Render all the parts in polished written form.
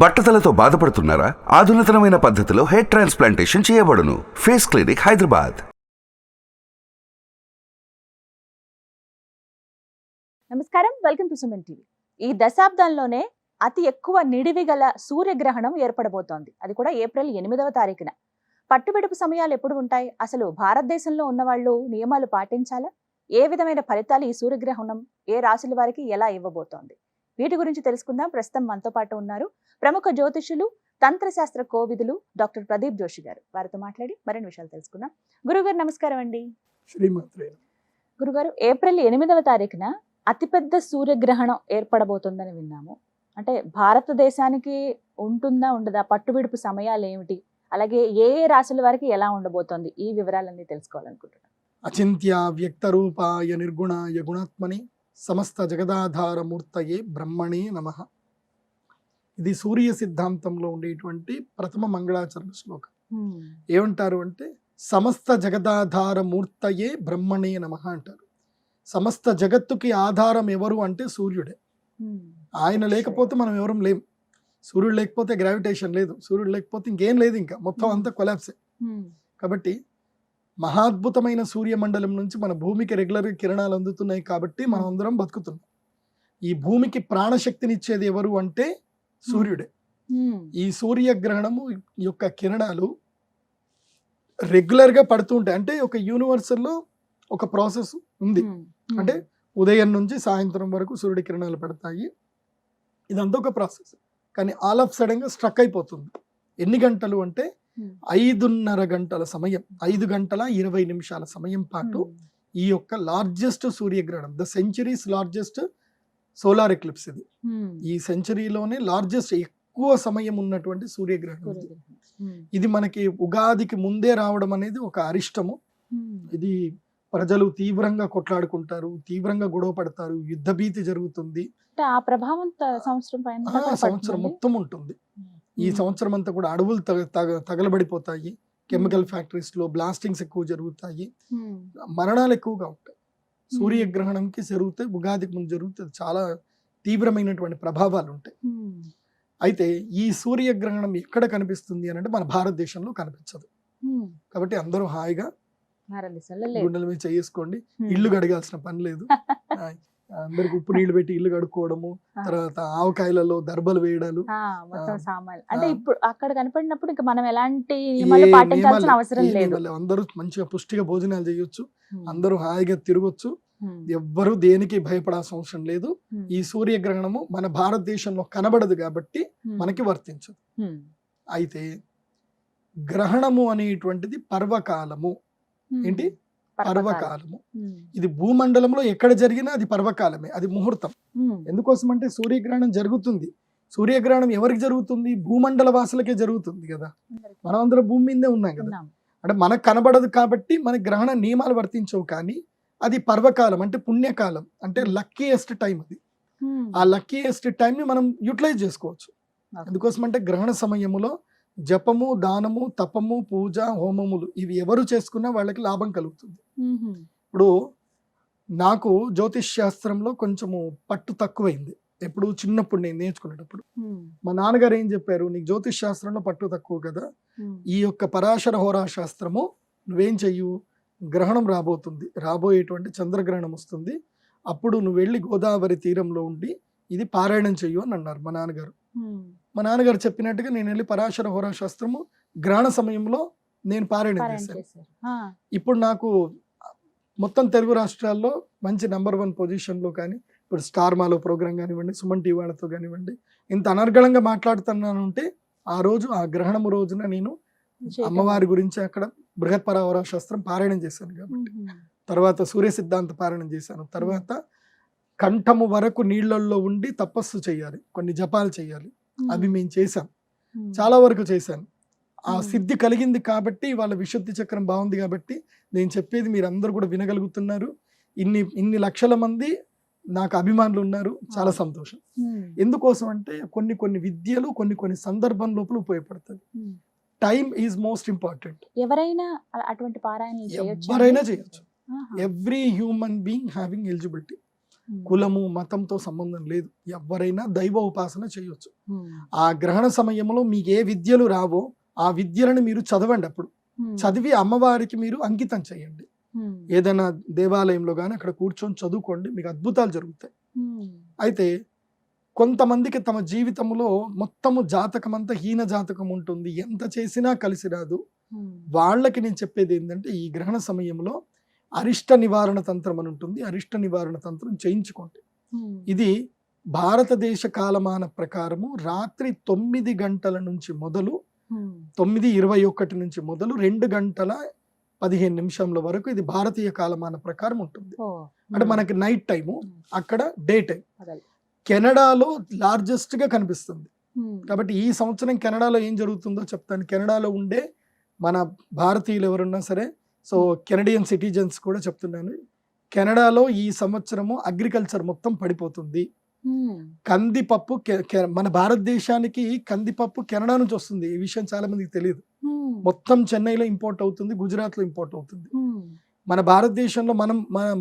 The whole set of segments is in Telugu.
బట్టతలతో బాధపడుతున్నారా? ఆధునితనమైన పద్ధతిలో హెయిర్ ట్రాన్స్ప్లాంటేషన్ చేయబడును. Face clinic, Hyderabad. నమస్కారం, వెల్కమ్ టు సుమన్ టీవీ. ఈ దశాబ్దంలోనే అతి ఎక్కువ నిడివి గల సూర్యగ్రహణం ఏర్పడబోతోంది. అది కూడా ఏప్రిల్ 8వ తారీఖున. పట్టుబిడుపు సమయాలు ఎప్పుడు ఉంటాయి? అసలు భారతదేశంలో ఉన్నవాళ్ళు నియమాలు పాటించాలా? ఏ విధమైన ఫలితాలు ఈ సూర్యగ్రహణం ఏ రాశుల వారికి ఎలా ఇవ్వబోతోంది? వీటి గురించి తెలుసుకుందాం. ప్రస్తుతం మనతో పాటు ఉన్నారు ప్రముఖ జ్యోతిషులు, తంత్రశాస్త్ర కోవిదులు డాక్టర్ ప్రదీప్ జోషి గారు. వారితో మాట్లాడి మరిన్ని విషయాలు తెలుసుకుందాం. గురుగారు నమస్కారం అండి. గురుగారు, ఏప్రిల్ 8వ తారీఖున అతిపెద్ద సూర్యగ్రహణం ఏర్పడబోతుందని విన్నాము. అంటే భారతదేశానికి ఉంటుందా ఉండదా? పట్టుబిడుపు సమయాలు ఏమిటి? అలాగే ఏ ఏ రాశుల వారికి ఎలా ఉండబోతోంది? ఈ వివరాలన్నీ తెలుసుకోవాలనుకుంటున్నాను. అచింత్య వ్యక్త రూపాయ నిర్గుణాయ గుణాత్మని సమస్త జగదాధారమూర్తయే బ్రహ్మణే నమః. ఇది సూర్య సిద్ధాంతంలో ఉండేటువంటి ప్రథమ మంగళాచరణ శ్లోకం. ఏమంటారు అంటే సమస్త జగదాధారమూర్తయే బ్రహ్మణే నమః అంటారు. సమస్త జగత్తుకి ఆధారం ఎవరు అంటే సూర్యుడే. ఆయన లేకపోతే మనం ఎవరం లేం. సూర్యుడు లేకపోతే గ్రావిటేషన్ లేదు, సూర్యుడు లేకపోతే ఇంకేం లేదు, ఇంకా మొత్తం అంతా కొలాప్సే. కాబట్టి మహాద్భుతమైన సూర్యమండలం నుంచి మన భూమికి రెగ్యులర్గా కిరణాలు అందుతున్నాయి కాబట్టి మనం అందరం బతుకుతున్నాం. ఈ భూమికి ప్రాణశక్తినిచ్చేది ఎవరు అంటే సూర్యుడే. ఈ సూర్యగ్రహణము యొక్క కిరణాలు రెగ్యులర్గా పడుతూ ఉంటాయి. అంటే ఒక యూనివర్సల్లో ఒక ప్రాసెస్ ఉంది. అంటే ఉదయం నుంచి సాయంత్రం వరకు సూర్యుడి కిరణాలు పడతాయి. ఇదంతా ఒక ప్రాసెస్. కానీ ఆల్ ఆఫ్ సడన్ గా స్ట్రక్ అయిపోతుంది. ఎన్ని గంటలు అంటే 5:30 గంటల సమయం, 5 గంటల 20 నిమిషాల సమయం పాటు ఈ యొక్క లార్జెస్ట్ సూర్యగ్రహణం, the centuries largest solar eclipse ఇది. ఈ సెంచరీలోనే లార్జెస్ట్ ఎక్కువ సమయం ఉన్నటువంటి సూర్యగ్రహణం ఇది. మనకి ఉగాదికి ముందే రావడం అనేది ఒక అరిష్టము. ఇది ప్రజలు తీవ్రంగా కొట్లాడుకుంటారు, తీవ్రంగా గొడవ పడతారు, యుద్ధ భీతి జరుగుతుంది. ఆ ప్రభావం సంవత్సరం మొత్తం ఉంటుంది. ఈ సంవత్సరం అంతా కూడా అడవులు తగలబడిపోతాయి, కెమికల్ ఫ్యాక్టరీస్ లో బ్లాస్టింగ్స్ ఎక్కువ జరుగుతాయి, మరణాలు ఎక్కువగా ఉంటాయి. సూర్యగ్రహణంకి జరిగితే, ఉగాదికి ముందు జరిగితే చాలా తీవ్రమైనటువంటి ప్రభావాలు ఉంటాయి. అయితే ఈ సూర్యగ్రహణం ఎక్కడ కనిపిస్తుంది అని అంటే మన భారతదేశంలో కనిపించదు. కాబట్టి అందరూ హాయిగా గుండెల మీద చేసుకోండి. ఇల్లు కడగాల్సిన పని లేదు. అందరికి ఉప్పు నీళ్లు పెట్టి ఇల్లు కడుక్కోవడము, తర్వాత ఆవకాయలలో దర్బలు వేయడాలు, అంటే ఇప్పుడు అక్కడ కనపడినప్పుడు ఇంకా మనం ఎలాంటి నియమాలు పాటించాల్సిన అవసరం లేదు. అందరూ మంచిగా పుష్టిగా భోజనాలు చేయొచ్చు, అందరూ హాయిగా తిరగొచ్చు, ఎవ్వరూ దేనికి భయపడాల్సిన అవసరం లేదు. ఈ సూర్యగ్రహణము మన భారతదేశంలో కనబడదు కాబట్టి మనకి వర్తించదు. అయితే గ్రహణము అనేటువంటిది పర్వకాలము. ఏంటి? పర్వకాలము. ఇది భూమండలంలో ఎక్కడ జరిగినా అది పర్వకాలమే, అది ముహూర్తం. ఎందుకోసం అంటే సూర్యగ్రహణం జరుగుతుంది. సూర్యగ్రహణం ఎవరికి జరుగుతుంది? భూమండల వాసులకే జరుగుతుంది కదా. మనం అందరం భూమి మీదే ఉన్నాం కదా. అంటే మనకు కనబడదు కాబట్టి మన గ్రహణ నియమాలు వర్తించవు. కానీ అది పర్వకాలం అంటే పుణ్యకాలం, అంటే లక్కీయెస్ట్ టైం అది. ఆ లక్కీయెస్ట్ టైం ని మనం యూటిలైజ్ చేసుకోవచ్చు. ఎందుకోసం అంటే గ్రహణ సమయములో జపము, దానము, తపము, పూజ, హోమములు ఇవి ఎవరు చేసుకున్నా వాళ్ళకి లాభం కలుగుతుంది. ఇప్పుడు నాకు జ్యోతిష్ శాస్త్రంలో కొంచెము పట్టు తక్కువైంది. ఎప్పుడు చిన్నప్పుడు నేను నేర్చుకునేటప్పుడు మా నాన్నగారు ఏం చెప్పారు, నీకు జ్యోతిష్ శాస్త్రంలో పట్టు తక్కువ కదా, ఈ యొక్క పరాశర హోరా శాస్త్రము నువ్వేం చెయ్యు, గ్రహణం రాబోతుంది, రాబోయేటువంటి చంద్రగ్రహణం వస్తుంది, అప్పుడు నువ్వు వెళ్ళి గోదావరి తీరంలో ఉండి ఇది పారాయణం చెయ్యు అని అన్నారు మా నాన్నగారు. మా నాన్నగారు చెప్పినట్టుగా నేను వెళ్ళి పరాశర హోరా శాస్త్రము గ్రహణ సమయంలో నేను పారాయణం చేశాను. ఇప్పుడు నాకు మొత్తం తెలుగు రాష్ట్రాల్లో మంచి నెంబర్ 1 పొజిషన్లో, కానీ ఇప్పుడు స్టార్ మాలో ప్రోగ్రామ్ కానివ్వండి, సుమన్ టీవీ వాళ్ళతో కానివ్వండి, ఇంత అనర్గళంగా మాట్లాడుతున్నాను అంటే ఆ రోజు, ఆ గ్రహణము రోజున నేను అమ్మవారి గురించి అక్కడ బృహత్పర హోరా శాస్త్రం పారాయణం చేశాను కాబట్టి. తర్వాత సూర్య సిద్ధాంత పారాయణం చేశాను. తర్వాత కంఠము వరకు నీళ్లలో ఉండి తపస్సు చేయాలి, కొన్ని జపాలు చేయాలి, అవి మేము చేశాం, చాలా వరకు చేశాను. ఆ సిద్ధి కలిగింది కాబట్టి వాళ్ళ విశుద్ధి చక్రం బాగుంది కాబట్టి నేను చెప్పేది మీరు అందరూ కూడా వినగలుగుతున్నారు. ఇన్ని లక్షల మంది నాకు అభిమానులు ఉన్నారు, చాలా సంతోషం. ఎందుకోసం అంటే కొన్ని విద్యలు కొన్ని సందర్భం లోపల ఉపయోగపడతాయి. Time is most important. ఎవరైనా అటువంటి పారాయణలు ఎవరైనా చేయొచ్చు. Every human being having eligibility. కులము మతంతో సంబంధం లేదు, ఎవరైనా దైవ ఉపాసన చేయొచ్చు. ఆ గ్రహణ సమయంలో మీకు ఏ విద్యలు రావో ఆ విద్యలను మీరు చదవండి. అప్పుడు చదివి అమ్మవారికి మీరు అంకితం చేయండి. ఏదైనా దేవాలయంలో కానీ అక్కడ కూర్చొని చదువుకోండి, మీకు అద్భుతాలు జరుగుతాయి. అయితే కొంతమందికి తమ జీవితంలో మొత్తము జాతకం అంతా హీన జాతకం ఉంటుంది, ఎంత చేసినా కలిసి రాదు. వాళ్ళకి నేను చెప్పేది ఏంటంటే ఈ గ్రహణ సమయంలో అరిష్ట నివారణ తంత్రం అని ఉంటుంది, అరిష్ట నివారణ తంత్రం చేయించుకోండి. ఇది భారతదేశ కాలమాన ప్రకారము రాత్రి 9 గంటల నుంచి మొదలు 9:21 నుంచి మొదలు 2 గంటల 15 నిమిషంల వరకు ఇది భారతీయ కాలమాన ప్రకారం ఉంటుంది. అంటే మనకి నైట్ టైము, అక్కడ డే టైం. కెనడాలో లార్జెస్ట్ గా కనిపిస్తుంది. కాబట్టి ఈ సంవత్సరం కెనడాలో ఏం జరుగుతుందో చెప్తాను. కెనడాలో ఉండే మన భారతీయులు ఎవరున్నా సరే, సో కెనడియన్ సిటిజన్స్ కూడా చెప్తున్నాను, కెనడాలో ఈ సంవత్సరము అగ్రికల్చర్ మొత్తం పడిపోతుంది. కందిపప్పు మన భారతదేశానికి కందిపప్పు కెనడా నుంచి వస్తుంది. ఈ విషయం చాలా మందికి తెలియదు. మొత్తం చెన్నైలో ఇంపోర్ట్ అవుతుంది, గుజరాత్ లో ఇంపోర్ట్ అవుతుంది. మన భారతదేశంలో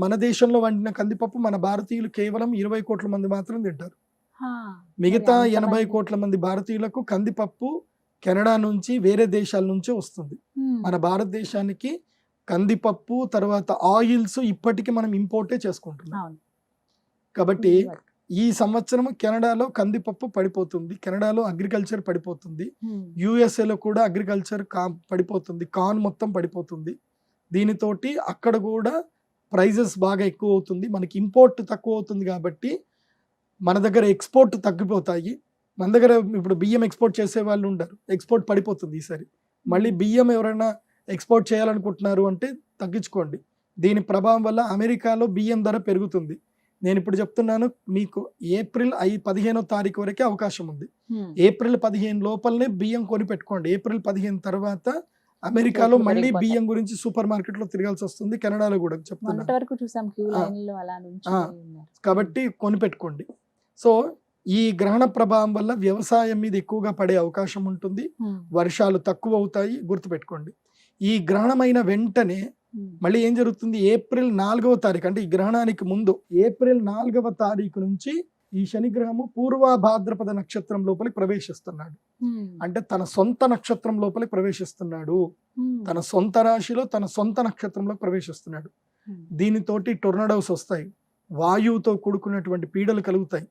మన దేశంలో వండిన కందిపప్పు మన భారతీయులు కేవలం 20 కోట్ల మంది మాత్రం తింటారు. మిగతా 80 కోట్ల మంది భారతీయులకు కందిపప్పు కెనడా నుంచి వేరే దేశాల నుంచే వస్తుంది. మన భారతదేశానికి కందిపప్పు తర్వాత ఆయిల్స్ ఇప్పటికీ మనం ఇంపోర్టే చేసుకుంటున్నాం. కాబట్టి ఈ సంవత్సరం కెనడాలో కందిపప్పు పడిపోతుంది, కెనడాలో అగ్రికల్చర్ పడిపోతుంది, యుఎస్ఏలో కూడా అగ్రికల్చర్ పడిపోతుంది, కార్న్ మొత్తం పడిపోతుంది. దీనితోటి అక్కడ కూడా ప్రైజెస్ బాగా ఎక్కువ అవుతుంది, మనకి ఇంపోర్ట్ తక్కువ అవుతుంది. కాబట్టి మన దగ్గర ఎక్స్పోర్ట్ తగ్గిపోతాయి. మన దగ్గర ఇప్పుడు బియ్యం ఎక్స్పోర్ట్ చేసే వాళ్ళు ఉండరు, ఎక్స్పోర్ట్ పడిపోతుంది ఈసారి. మళ్ళీ బియ్యం ఎవరైనా ఎక్స్పోర్ట్ చేయాలనుకుంటున్నారు అంటే తగ్గించుకోండి. దీని ప్రభావం వల్ల అమెరికాలో బియ్యం ధర పెరుగుతుంది. నేను ఇప్పుడు చెప్తున్నాను మీకు, ఏప్రిల్ 15వ తారీఖు వరకే అవకాశం ఉంది. ఏప్రిల్ 15 లోపలనే బియ్యం కొని పెట్టుకోండి. ఏప్రిల్ 15 తర్వాత అమెరికాలో మళ్ళీ బియ్యం గురించి సూపర్ మార్కెట్ లో తిరగాల్సి వస్తుంది, కెనడాలో కూడా చెప్తున్నాను. కాబట్టి కొని పెట్టుకోండి. సో ఈ గ్రహణ ప్రభావం వల్ల వ్యవసాయం మీద ఎక్కువగా పడే అవకాశం ఉంటుంది, వర్షాలు తక్కువ అవుతాయి, గుర్తుపెట్టుకోండి. ఈ గ్రహణమైన వెంటనే మళ్ళీ ఏం జరుగుతుంది, ఏప్రిల్ 4వ తారీఖు అంటే ఈ గ్రహణానికి ముందు ఏప్రిల్ 4వ తారీఖు నుంచి ఈ శనిగ్రహము పూర్వ భాద్రపద నక్షత్రం లోపలికి ప్రవేశిస్తున్నాడు. అంటే తన సొంత నక్షత్రం లోపలికి ప్రవేశిస్తున్నాడు, తన సొంత రాశిలో తన సొంత నక్షత్రంలో ప్రవేశిస్తున్నాడు. దీనితోటి టొర్నడోస్ వస్తాయి, వాయువుతో కూడుకున్నటువంటి పీడలు కలుగుతాయి,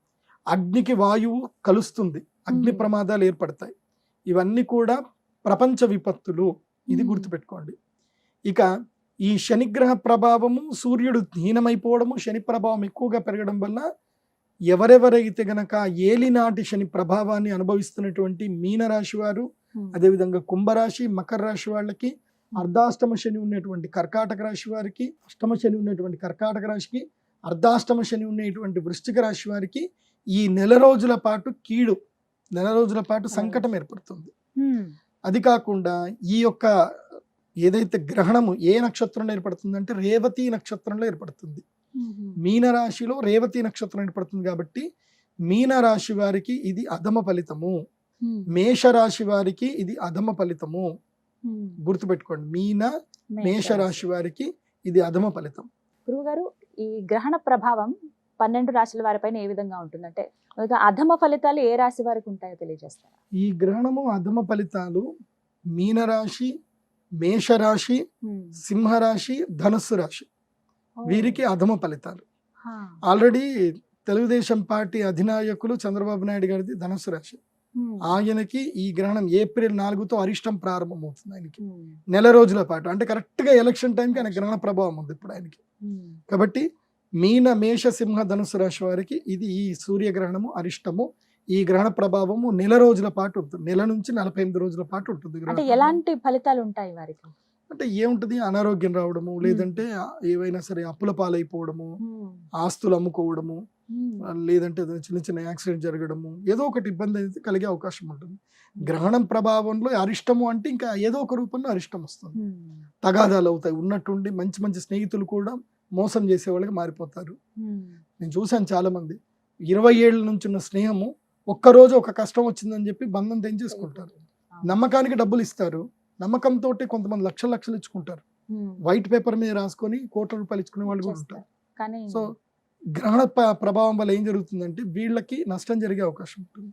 అగ్నికి వాయువు కలుస్తుంది, అగ్ని ప్రమాదాలు ఏర్పడతాయి. ఇవన్నీ కూడా ప్రపంచ విపత్తులు, ఇది గుర్తుపెట్టుకోండి. ఇక ఈ శనిగ్రహ ప్రభావము, సూర్యుడు హీనమైపోవడము, శని ప్రభావం ఎక్కువగా పెరగడం వల్ల ఎవరెవరైతే గనక ఏలినాటి శని ప్రభావాన్ని అనుభవిస్తున్నటువంటి మీనరాశి వారు, అదేవిధంగా కుంభరాశి మకర రాశి వాళ్ళకి, అర్ధాష్టమ శని ఉన్నటువంటి కర్కాటక రాశి వారికి, అష్టమ శని ఉన్నటువంటి కర్కాటక రాశికి, అర్ధాష్టమ శని ఉన్నటువంటి వృశ్చిక రాశి వారికి ఈ నెల రోజుల పాటు కీడు, నెల రోజుల పాటు సంకటం ఏర్పడుతుంది. అది కాకుండా ఈ యొక్క ఏదైతే గ్రహణము ఏ నక్షత్రంలో ఏర్పడుతుందంటే రేవతి నక్షత్రంలో ఏర్పడుతుంది. మీనరాశిలో రేవతి నక్షత్రం ఏర్పడుతుంది. కాబట్టి మీనరాశి వారికి ఇది అధమ ఫలితము, మేషరాశి వారికి ఇది అధమ ఫలితము. గుర్తుపెట్టుకోండి, మేషరాశి వారికి ఇది అధమ ఫలితం. గురువుగారు, ఈ గ్రహణ ప్రభావం 12 రాశుల వారిపైన ఏ విధంగా ఉంటుందంటే అధమ ఫలితాలు ఏ రాశి వారికి ఉంటాయో తెలియజేస్తారా? ఈ గ్రహణము అధమ ఫలితాలు మీనరాశి, మేషరాశి, సింహరాశి, ధనుస్సు రాశి వీరికి అధమ ఫలితాలు. ఆల్రెడీ తెలుగుదేశం పార్టీ అధినాయకులు చంద్రబాబు నాయుడు గారిది ధనుస్సు రాశి. ఆయనకి ఈ గ్రహణం ఏప్రిల్ 4తో అరిష్టం ప్రారంభమవుతుంది. ఆయనకి నెల రోజుల పాటు, అంటే కరెక్ట్ గా ఎలక్షన్ టైంకి ఆయన గ్రహణ ప్రభావం ఉంది ఇప్పుడు ఆయనకి. కాబట్టి మీన, మేష, సింహ, ధనుసు రాశి వారికి ఇది ఈ సూర్యగ్రహణము అరిష్టము. ఈ గ్రహణ ప్రభావము నెల రోజుల పాటు ఉంటుంది, నెల నుంచి 48 రోజుల పాటు ఉంటుంది. అంటే ఎలాంటి ఫలితాలు ఉంటాయి వారికి? అంటే ఏముంటది, అనారోగ్యం రావడము, లేదంటే ఏవైనా సరే అప్పుల పాలైపోవడము, ఆస్తులు అమ్ముకోవడము, లేదంటే చిన్న చిన్న యాక్సిడెంట్ జరగడము, ఏదో ఒకటి ఇబ్బంది అయితే కలిగే అవకాశం ఉంటుంది. గ్రహణం ప్రభావంలో అరిష్టము అంటే ఇంకా ఏదో ఒక రూపంలో అరిష్టం వస్తుంది, తగాదాలు అవుతాయి, ఉన్నట్టుండి మంచి మంచి స్నేహితులు కూడా మోసం చేసే వాళ్ళకి మారిపోతారు. నేను చూశాను చాలా మంది 20 ఏళ్ళ నుంచి ఉన్న స్నేహము ఒక్కరోజు ఒక కష్టం వచ్చిందని చెప్పి బంధం తెంచేసుకుంటారు. నమ్మకానికి డబ్బులు ఇస్తారు, నమ్మకంతో కొంతమంది లక్షలు ఇచ్చుకుంటారు, వైట్ పేపర్ మీద రాసుకొని కోట్ల రూపాయలు ఇచ్చుకునే వాళ్ళు కూడా ఉంటారు. సో గ్రహణ ప్రభావం వల్ల ఏం జరుగుతుందంటే వీళ్ళకి నష్టం జరిగే అవకాశం ఉంటుంది,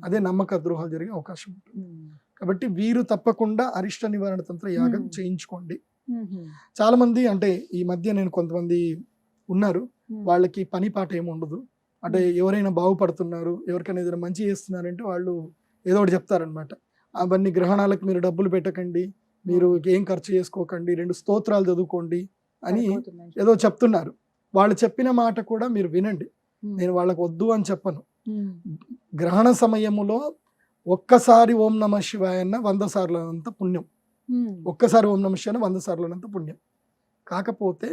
అదే నమ్మక ద్రోహాలు జరిగే అవకాశం ఉంటుంది. కాబట్టి వీరు తప్పకుండా అరిష్ట నివారణ తంత్ర యాగం చేయించుకోండి. చాలా మంది అంటే ఈ మధ్య నేను కొంతమంది ఉన్నారు, వాళ్ళకి పని పాట ఏమి ఉండదు, అంటే ఎవరైనా బాగుపడుతున్నారు, ఎవరికైనా ఏదైనా మంచి చేస్తున్నారంటే వాళ్ళు ఏదో ఒకటి చెప్తారనమాట. అవన్నీ గ్రహణాలకు మీరు డబ్బులు పెట్టకండి, మీరు ఏం ఖర్చు చేసుకోకండి, 2 స్తోత్రాలు చదువుకోండి అని ఏదో చెప్తున్నారు. వాళ్ళు చెప్పిన మాట కూడా మీరు వినండి, నేను వాళ్ళకు వద్దు అని చెప్పను. గ్రహణ సమయములో ఒక్కసారి ఓం నమ శివాయ అన్న 100 సార్లనంత పుణ్యం, ఒక్కసారి ఓం నమ శివాయ 100 సార్లనంత పుణ్యం. కాకపోతే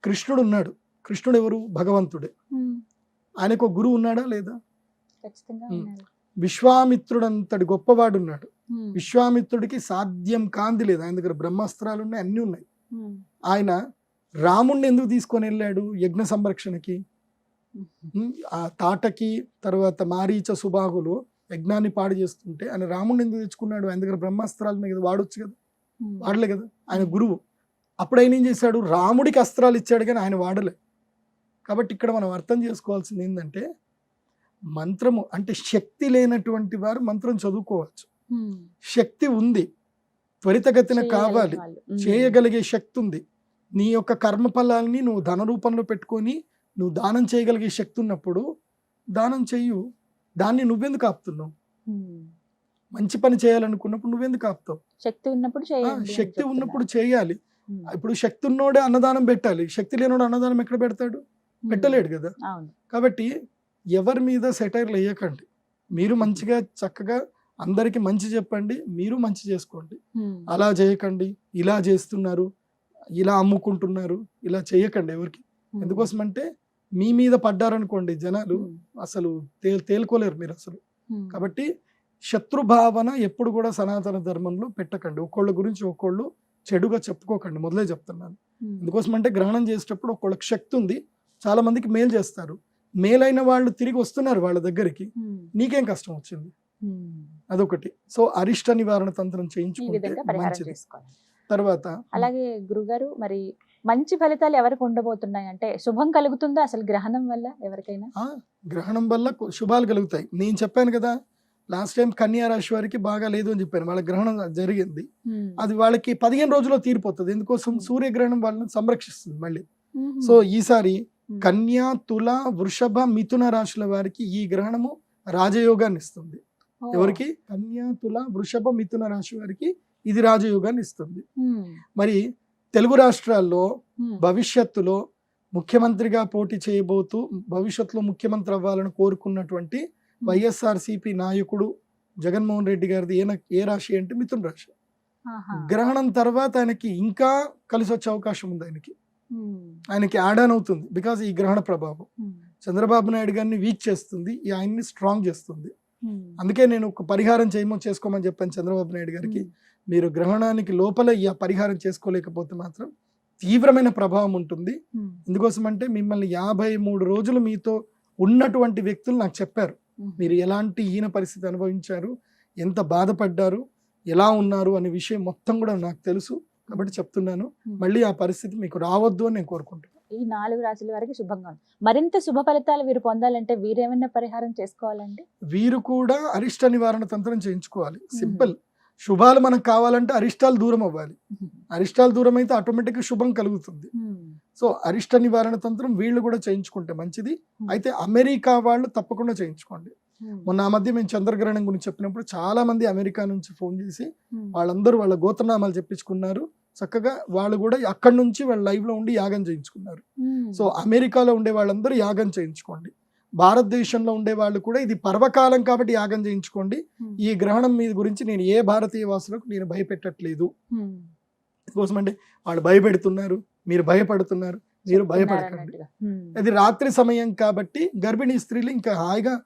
కృష్ణుడు ఉన్నాడు, కృష్ణుడు ఎవరు? భగవంతుడే. ఆయనకు ఒక గురువు ఉన్నాడా లేదా? విశ్వామిత్రుడంతటి గొప్పవాడు ఉన్నాడు. విశ్వామిత్రుడికి సాధ్యం కాంతి లేదు, ఆయన దగ్గర బ్రహ్మాస్త్రాలు ఉన్నాయి, అన్నీ ఉన్నాయి. ఆయన రాముణ్ణి ఎందుకు తీసుకొని వెళ్ళాడు యజ్ఞ సంరక్షణకి? ఆ తాటకి తర్వాత మారీచ సుబాహులు యజ్ఞాన్ని పాడు చేస్తుంటే ఆయన రాముణ్ణి ఎందుకు తెచ్చుకున్నాడు? ఆయన దగ్గర బ్రహ్మాస్త్రాలు ఉన్నాయి కదా, వాడొచ్చు కదా, వాడలే కదా, ఆయన గురువు. అప్పుడు ఆయన ఏం చేశాడు? రాముడికి అస్త్రాలు ఇచ్చాడు కానీ ఆయన వాడలే. కాబట్టి ఇక్కడ మనం అర్థం చేసుకోవాల్సింది ఏంటంటే, మంత్రము అంటే శక్తి లేనటువంటి వారు మంత్రం చదువుకోవచ్చు, శక్తి ఉంది, త్వరితగతిన కావాలి, చేయగలిగే శక్తి ఉంది. నీ యొక్క కర్మ ఫలాల్ని నువ్వు ధన రూపంలో పెట్టుకొని నువ్వు దానం చేయగలిగే శక్తి ఉన్నప్పుడు దానం చెయ్యు. దాన్ని నువ్వెందుకు ఆపుతున్నావు? మంచి పని చేయాలనుకున్నప్పుడు నువ్వెందుకు ఆపుతావు? శక్తి ఉన్నప్పుడు శక్తి ఉన్నప్పుడు చేయాలి. ఇప్పుడు శక్తి ఉన్నోడే అన్నదానం పెట్టాలి, శక్తి లేనోడు అన్నదానం ఎక్కడ పెడతాడు? పెట్టలేడు కదా. కాబట్టి ఎవరి మీద సెటైర్లు వేయకండి, మీరు మంచిగా చక్కగా అందరికి మంచి చెప్పండి, మీరు మంచి చేసుకోండి. అలా చేయకండి, ఇలా చేస్తున్నారు, ఇలా అమ్ముకుంటున్నారు, ఇలా చేయకండి ఎవరికి. ఎందుకోసం అంటే మీ మీద పడ్డారనుకోండి జనాలు అసలు తేలుకోలేరు మీరు అసలు. కాబట్టి శత్రుభావన ఎప్పుడు కూడా సనాతన ధర్మంలో పెట్టకండి, ఒక్కోళ్ళ గురించి ఒక్కోళ్ళు చెడుగా చెప్పుకోకండి, మొదలే చెప్తున్నాను. ఎందుకోసం అంటే గ్రహణం చేసేటప్పుడు ఒక్కోళ్ళకి శక్తి ఉంది, చాలా మందికి మేలు చేస్తారు, మేలైన వాళ్ళు తిరిగి వస్తున్నారు వాళ్ళ దగ్గరికి, నీకేం కష్టం వచ్చింది? అదొకటి. సో అరిష్ట నివారణ తంత్రం చేయించుకుంటే మంచిది. తర్వాత అలాగే గురుగారు, మరి మంచి ఫలితాలు ఎవరికి ఉండబోతున్నాయి అంటే శుభం కలుగుతుందా అసలు గ్రహణం వల్ల ఎవరికైనా? గ్రహణం వల్ల శుభాలు కలుగుతాయి. నేను చెప్పాను కదా లాస్ట్ టైం కన్యా రాశి వారికి బాగా లేదు అని చెప్పాను, వాళ్ళ గ్రహణం జరిగింది, అది వాళ్ళకి 15 రోజుల్లో తీరిపోతుంది. ఎందుకోసం? సూర్యగ్రహణం వాళ్ళని సంరక్షిస్తుంది మళ్ళీ. సో ఈసారి కన్యా, తుల, వృషభ, మిథున రాశుల వారికి ఈ గ్రహణము రాజయోగాన్ని ఇస్తుంది. ఎవరికి? కన్యా, తుల, వృషభ, మిథున రాశి వారికి ఇది రాజయోగాన్ని ఇస్తుంది. మరి తెలుగు రాష్ట్రాల్లో భవిష్యత్తులో ముఖ్యమంత్రిగా పోటీ చేయబోతూ భవిష్యత్తులో ముఖ్యమంత్రి అవ్వాలని కోరుకున్నటువంటి వైఎస్ఆర్సీపీ నాయకుడు జగన్మోహన్ రెడ్డి గారిది ఏ రాశి అంటే మిథున రాశి. గ్రహణం తర్వాత ఆయనకి ఇంకా కలిసి వచ్చే అవకాశం ఉంది, ఆయనకి యాడ్ ఆన్ అవుతుంది. బికాజ్ ఈ గ్రహణ ప్రభావం చంద్రబాబు నాయుడు గారిని వీక్ చేస్తుంది, ఆయన్ని స్ట్రాంగ్ చేస్తుంది. అందుకే నేను ఒక పరిహారం చేసుకోమని చెప్పాను చంద్రబాబు నాయుడు గారికి. మీరు గ్రహణానికి లోపల ఈ పరిహారం చేసుకోలేకపోతే మాత్రం తీవ్రమైన ప్రభావం ఉంటుంది. ఎందుకోసం అంటే మిమ్మల్ని 53 రోజులు మీతో ఉన్నటువంటి వ్యక్తులు నాకు చెప్పారు, మీరు ఎలాంటి హీన పరిస్థితి అనుభవించారు, ఎంత బాధపడ్డారు, ఎలా ఉన్నారు అనే విషయం మొత్తం కూడా నాకు తెలుసు. కాబట్టి చెప్తున్నాను, మళ్ళీ ఆ పరిస్థితి మీకు రావద్దు అని నేను కోరుకుంటున్నాను. ఈ 4 రాశుల వరకు శుభంగా ఉంది. మరింత శుభ ఫలితాలు వీరు పొందాలంటే వీరేమైనా పరిహారం చేసుకోవాలండి? వీరు కూడా అరిష్ట నివారణ తంత్రం చేయించుకోవాలి. సింపుల్. శుభాలు మనకు కావాలంటే అరిష్టాలు దూరం అవ్వాలి, అరిష్టాలు దూరం అయితే ఆటోమేటిక్గా శుభం కలుగుతుంది. సో అరిష్ట నివారణ తంత్రం వీళ్ళు కూడా చేయించుకుంటే మంచిది. అయితే అమెరికా వాళ్ళు తప్పకుండా చేయించుకోండి. మొన్న ఆ మధ్య మేము చంద్రగ్రహణం గురించి చెప్పినప్పుడు చాలా మంది అమెరికా నుంచి ఫోన్ చేసి వాళ్ళందరూ వాళ్ళ గోత్రనామాలు చెప్పించుకున్నారు. చక్కగా వాళ్ళు కూడా అక్కడి నుంచి వాళ్ళ లైవ్ లో ఉండి యాగం చేయించుకున్నారు. సో అమెరికాలో ఉండే వాళ్ళందరూ యాగం చేయించుకోండి. భారతదేశంలో ఉండే వాళ్ళు కూడా ఇది పర్వకాలం కాబట్టి యాగం చేయించుకోండి. ఈ గ్రహణం మీద గురించి నేను ఏ భారతీయ వాసులకు నేను భయపెట్టట్లేదు. కోసమంటే వాళ్ళు భయపెడుతున్నారు, మీరు భయపడుతున్నారు, మీరు భయపడకండి. అది రాత్రి సమయం కాబట్టి గర్భిణీ స్త్రీలు ఇంకా హాయిగా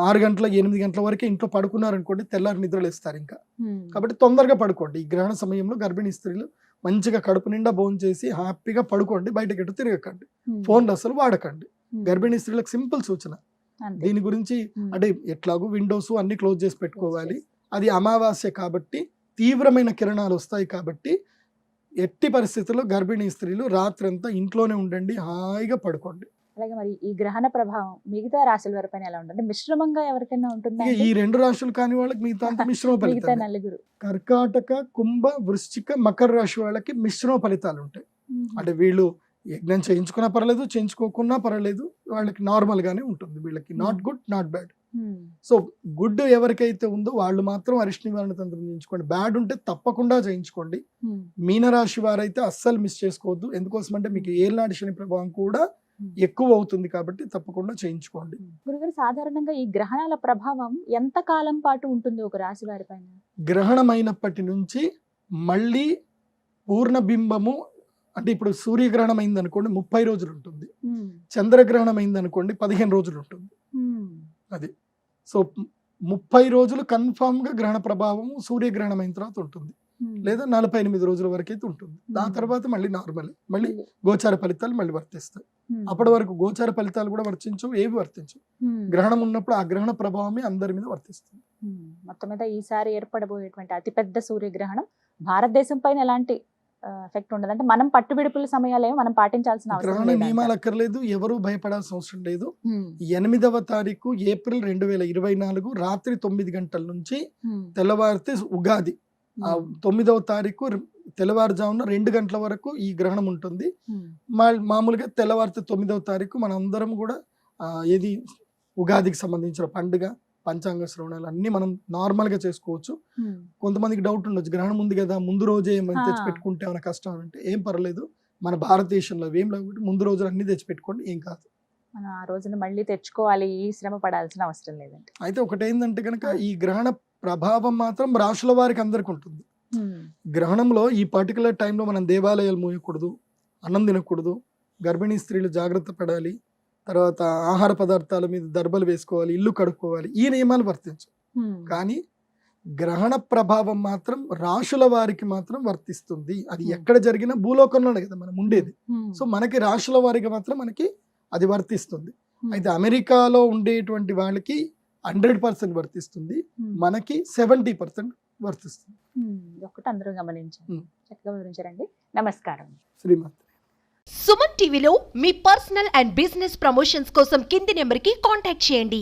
6 గంటల 8 గంటల వరకు ఇంట్లో పడుకున్నారనుకోండి, తెల్లారి నిద్రలు ఇస్తారు ఇంకా. కాబట్టి తొందరగా పడుకోండి. ఈ గ్రహణ సమయంలో గర్భిణీ స్త్రీలు మంచిగా కడుపు నిండా భోజనం చేసి హ్యాపీగా పడుకోండి, బయటకి ఎటు తిరగకండి, ఫోన్లు అసలు వాడకండి. గర్భిణీ స్త్రీలకు సింపుల్ సూచన. దీని గురించి అంటే ఎట్లాగో విండోస్ అన్ని క్లోజ్ చేసి పెట్టుకోవాలి. అది అమావాస్య కాబట్టి తీవ్రమైన కిరణాలు వస్తాయి కాబట్టి ఎట్టి పరిస్థితుల్లో గర్భిణీ స్త్రీలు రాత్రంతా ఇంట్లోనే ఉండండి, హాయిగా పడుకోండి. అలాగే మరి ఈ గ్రహణ ప్రభావం మిగతా రాశుల వారిపైన ఎలా ఉంటుంది? మిశ్రమంగా ఎవరికైనా ఉంటుందా ఇక ఈ 2 రాశులు కాని వాళ్ళకి మిగతా అంతా మిశ్రమ మిగతా ఫలితాలు. నలుగురు? కర్కాటక, కుంభ, వృశ్చిక, మకర రాశి వాళ్ళకి మిశ్రమ ఫలితాలు ఉంటాయి. అంటే వీళ్ళు యజ్ఞం చేయించుకున్నా పర్లేదు, చేయించుకోకున్నా పర్లేదు, వాళ్ళకి నార్మల్ గానే ఉంటుంది. వీళ్ళకి not good, not bad. So good ఎవరికైతే ఉందో వాళ్ళు మాత్రం అరిష్ట నివారణ తంత్రం చేయించుకోండి. బ్యాడ్ ఉంటే తప్పకుండా చేయించుకోండి. మీనరాశి వారైతే అస్సలు మిస్ చేసుకోవద్దు. ఎందుకోసం అంటే మీకు ఏళ్ళనాటి శని ప్రభావం కూడా ఎక్కువ అవుతుంది కాబట్టి తప్పకుండా చేయించుకోండి. గురుగారు, సాధారణంగా ఈ గ్రహణాల ప్రభావం ఎంత కాలం పాటు ఉంటుంది ఒక రాశి వారి పైన? గ్రహణమైనప్పటి నుంచి మళ్ళీ పూర్ణబింబము, అంటే ఇప్పుడు సూర్యగ్రహణం అయింది అనుకోండి 30 రోజులు ఉంటుంది, చంద్రగ్రహణం అయింది అనుకోండి 15 రోజులు ఉంటుంది. అది సో 30 రోజులు కన్ఫామ్ గా గ్రహణ ప్రభావం సూర్యగ్రహణం అయిన తర్వాత ఉంటుంది, లేదా 48 రోజుల వరకు అయితే ఉంటుంది. దాని తర్వాత మళ్ళీ నార్మల్, మళ్ళీ గోచార ఫలితాలు మళ్ళీ వర్తిస్తాయి. అప్పటి వరకు గోచార ఫలితాలు కూడా వర్తించవు, ఏవి వర్తించవు. గ్రహణం ఉన్నప్పుడు ఆ గ్రహణ ప్రభావమే అందరి మీద వర్తిస్తుంది. మొత్తం మీద ఈసారి ఏర్పడబోయేటువంటి అతిపెద్ద సూర్యగ్రహణం భారతదేశం పైన ఎలాంటి ఎఫెక్ట్ ఉండదు? అంటే మనం పట్టుబిడుపుల సమయాలేమో మనం పాటించాల్సిన అవసరం గ్రహణ లేదంటారు. నియమాలు అక్కర్లేదు, ఎవరు భయపడాల్సిన అవసరం లేదు. 8వ తారీఖు ఏప్రిల్ 2024 రాత్రి 9 గంటల నుంచి తెల్లవారితే ఉగాది. ఆ 9వ తారీఖు తెల్లవారుజామున 2 గంటల వరకు ఈ గ్రహణం ఉంటుంది. మామూలుగా తెల్లవారితే 9వ తారీఖు మన అందరం కూడా ఏది ఉగాదికి సంబంధించిన పండుగ, పంచాంగ శ్రవణాలు అన్ని మనం నార్మల్ గా చేసుకోవచ్చు. కొంతమందికి డౌట్ ఉండొచ్చు, గ్రహణం ఉంది కదా ముందు రోజే ఏమైనా తెచ్చి పెట్టుకుంటే ఏమైనా కష్టం అంటే ఏం పర్లేదు. మన భారతదేశంలో ఏం లేకపోతే ముందు రోజులు అన్ని తెచ్చి పెట్టుకోండి, ఏం కాదు. మనం ఆ రోజున మళ్ళీ తెచ్చుకోవాలి, ఈ శ్రమ పడాల్సిన అవసరం లేదండి. అయితే ఒకటేందంటే కనుక ఈ గ్రహణ ప్రభావం మాత్రం రాశుల వారికి అందరికి ఉంటుంది. గ్రహణంలో ఈ పర్టికులర్ టైంలో మనం దేవాలయాలు మూయకూడదు, అన్నం తినకూడదు, గర్భిణీ స్త్రీలు జాగ్రత్త పడాలి, తర్వాత ఆహార పదార్థాల మీద దర్బలు వేసుకోవాలి, ఇల్లు కడుక్కోవాలి, ఈ నియమాలు వర్తించవు. కానీ గ్రహణ ప్రభావం మాత్రం రాశుల వారికి మాత్రం వర్తిస్తుంది. అది ఎక్కడ జరిగినా భూలోకంలోనే కదా మనం ఉండేది. సో మనకి రాశుల వారికి మాత్రం మనకి అది వర్తిస్తుంది. అయితే అమెరికాలో ఉండేటువంటి వాళ్ళకి 100% వర్తిస్తుంది, మనకి 70% వర్తిస్తుంది. ఒకటి అందరూ గమనించండి. చక్కగా వివరించారండి. నమస్కారం. శ్రీమతి. సుమన్ టీవీలో మీ పర్సనల్ అండ్ బిజినెస్ ప్రమోషన్స్ కోసం కింది నెంబర్కి కాంటాక్ట్ చేయండి.